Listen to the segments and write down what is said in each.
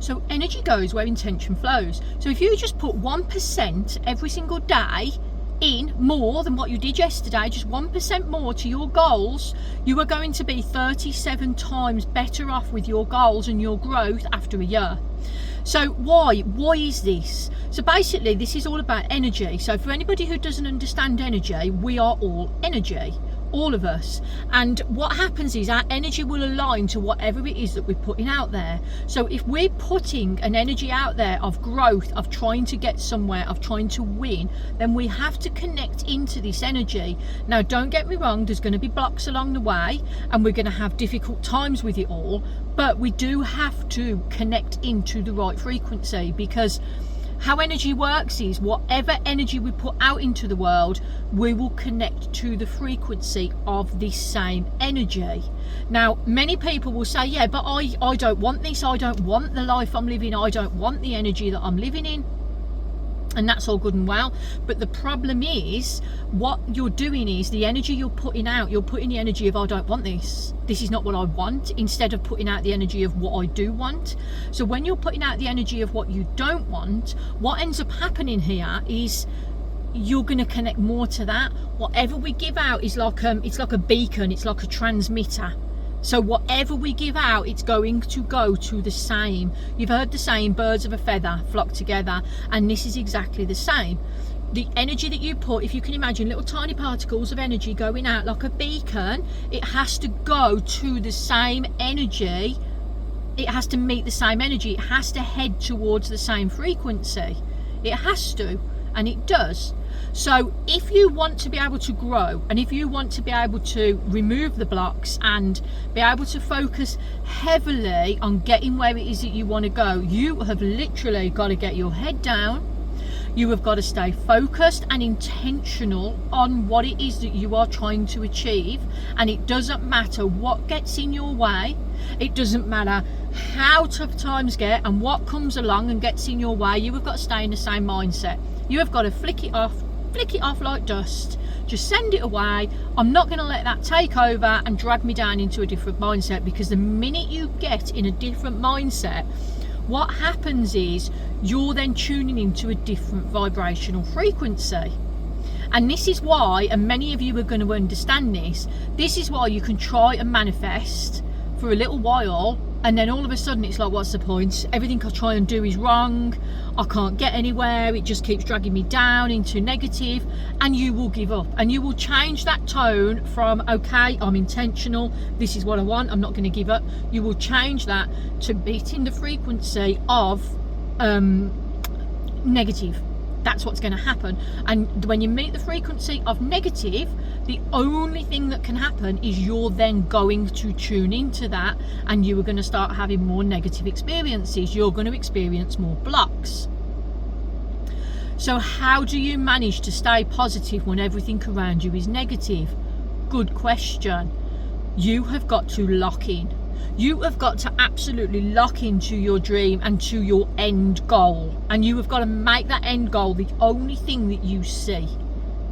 So energy goes where intention flows. So if you just put 1% every single day in more than what you did yesterday, just 1% more to your goals, you are going to be 37 times better off with your goals and your growth after a year. So why is this? So basically this is all about energy. So for anybody who doesn't understand energy, we are all energy, all of us, and what happens is our energy will align to whatever it is that we're putting out there. So if we're putting an energy out there of growth, of trying to get somewhere, of trying to win, then we have to connect into this energy. Now don't get me wrong, there's going to be blocks along the way and we're going to have difficult times with it all, but we do have to connect into the right frequency, because how energy works is whatever energy we put out into the world, we will connect to the frequency of this same energy. Now, many people will say, yeah, but I don't want this. I don't want the life I'm living. I don't want the energy that I'm living in. And that's all good and well, but the problem is what you're doing is the energy you're putting out, you're putting the energy of I don't want this, this is not what I want, instead of putting out the energy of what I do want. So when you're putting out the energy of what you don't want, what ends up happening here is you're going to connect more to that. Whatever we give out is like it's like a beacon, it's like a transmitter. So whatever we give out, it's going to go to the same. You've heard the saying, birds of a feather flock together, and this is exactly the same. The energy that you put, if you can imagine little tiny particles of energy going out like a beacon, it has to go to the same energy. It has to meet the same energy. It has to head towards the same frequency. It has to, and it does. So if you want to be able to grow, and if you want to be able to remove the blocks and be able to focus heavily on getting where it is that you want to go, you have literally got to get your head down. You have got to stay focused and intentional on what it is that you are trying to achieve. And it doesn't matter what gets in your way. It doesn't matter how tough times get and what comes along and gets in your way. You have got to stay in the same mindset. You have got to flick it off like dust. Just send it away. I'm not going to let that take over and drag me down into a different mindset, because the minute you get in a different mindset, what happens is you're then tuning into a different vibrational frequency. And this is why, and many of you are going to understand this is why you can try and manifest for a little while, and then all of a sudden it's like, what's the point? Everything I try and do is wrong. I can't get anywhere. It just keeps dragging me down into negative, and you will give up, and you will change that tone from, okay, I'm intentional, this is what I want, I'm not going to give up. You will change that to beating the frequency of negative. That's what's going to happen. And when you meet the frequency of negative, the only thing that can happen is you're then going to tune into that, and you are going to start having more negative experiences. You're going to experience more blocks. So how do you manage to stay positive when everything around you is negative? Good question. You have got to lock in. You have got to absolutely lock into your dream and to your end goal. And you have got to make that end goal the only thing that you see.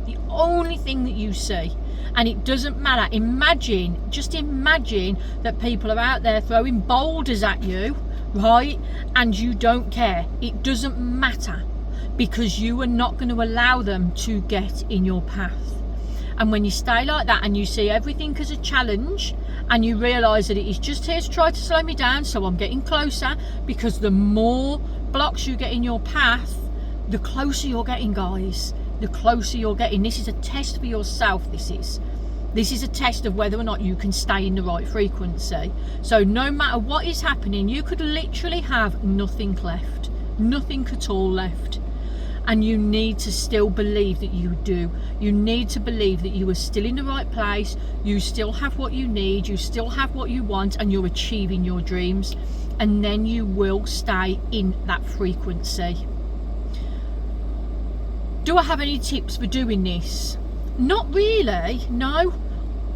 The only thing that you see. And it doesn't matter. Just imagine that people are out there throwing boulders at you, right? And you don't care. It doesn't matter, because you are not going to allow them to get in your path. And when you stay like that and you see everything as a challenge, and you realise that it is just here to try to slow me down, so I'm getting closer, because the more blocks you get in your path, the closer you're getting, guys. The closer you're getting. This is a test for yourself. This is a test of whether or not you can stay in the right frequency. So no matter what is happening, you could literally have nothing left, nothing at all left. And you need to still believe that you do. You need to believe that you are still in the right place. You still have what you need. You still have what you want, and you're achieving your dreams. And then you will stay in that frequency. Do I have any tips for doing this? Not really, no.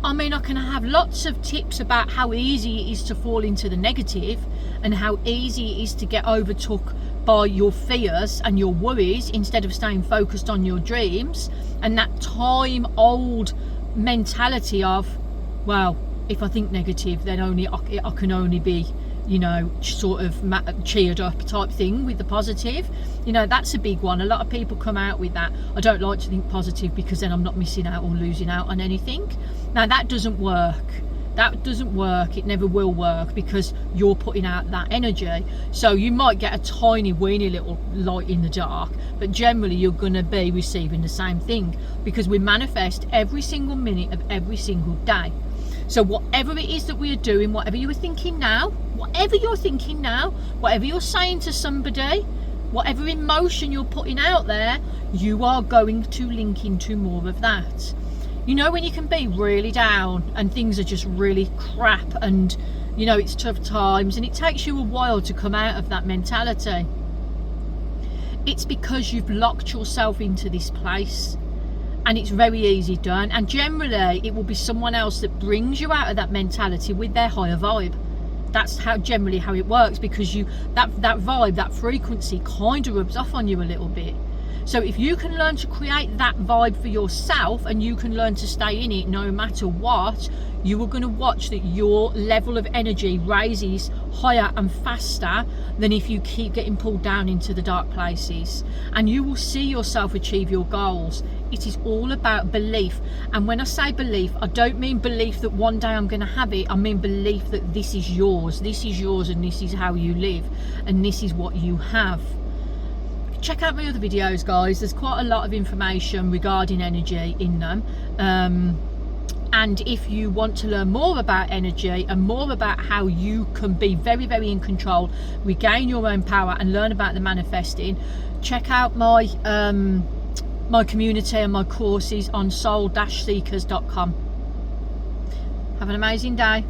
I mean, I can have lots of tips about how easy it is to fall into the negative, and how easy it is to get overtook by your fears and your worries instead of staying focused on your dreams, and that time old mentality of, well, if I think negative, then I can only be you know, sort of cheered up type thing with the positive. You know, that's a big one. A lot of people come out with that. I don't like to think positive because then I'm not missing out or losing out on anything. Now that doesn't work. That doesn't work. It never will work, because you're putting out that energy. So you might get a tiny weeny little light in the dark, but generally you're going to be receiving the same thing, because we manifest every single minute of every single day. So whatever it is that we are doing, whatever you are thinking now, whatever you're thinking now, whatever you're saying to somebody, whatever emotion you're putting out there, you are going to link into more of that. You know, when you can be really down and things are just really crap and, you know, it's tough times and it takes you a while to come out of that mentality. It's because you've locked yourself into this place, and it's very easy done. And generally it will be someone else that brings you out of that mentality with their higher vibe. That's generally how it works, because that vibe, that frequency kind of rubs off on you a little bit. So if you can learn to create that vibe for yourself, and you can learn to stay in it no matter what, you are going to watch that your level of energy raises higher and faster than if you keep getting pulled down into the dark places. And you will see yourself achieve your goals. It is all about belief. And when I say belief, I don't mean belief that one day I'm going to have it. I mean belief that this is yours. This is yours, and this is how you live, and this is what you have. Check out my other videos, guys. There's quite a lot of information regarding energy in them. And if you want to learn more about energy and more about how you can be very, very in control, regain your own power, and learn about the manifesting, check out my my community and my courses on soul-seekers.com. Have an amazing day.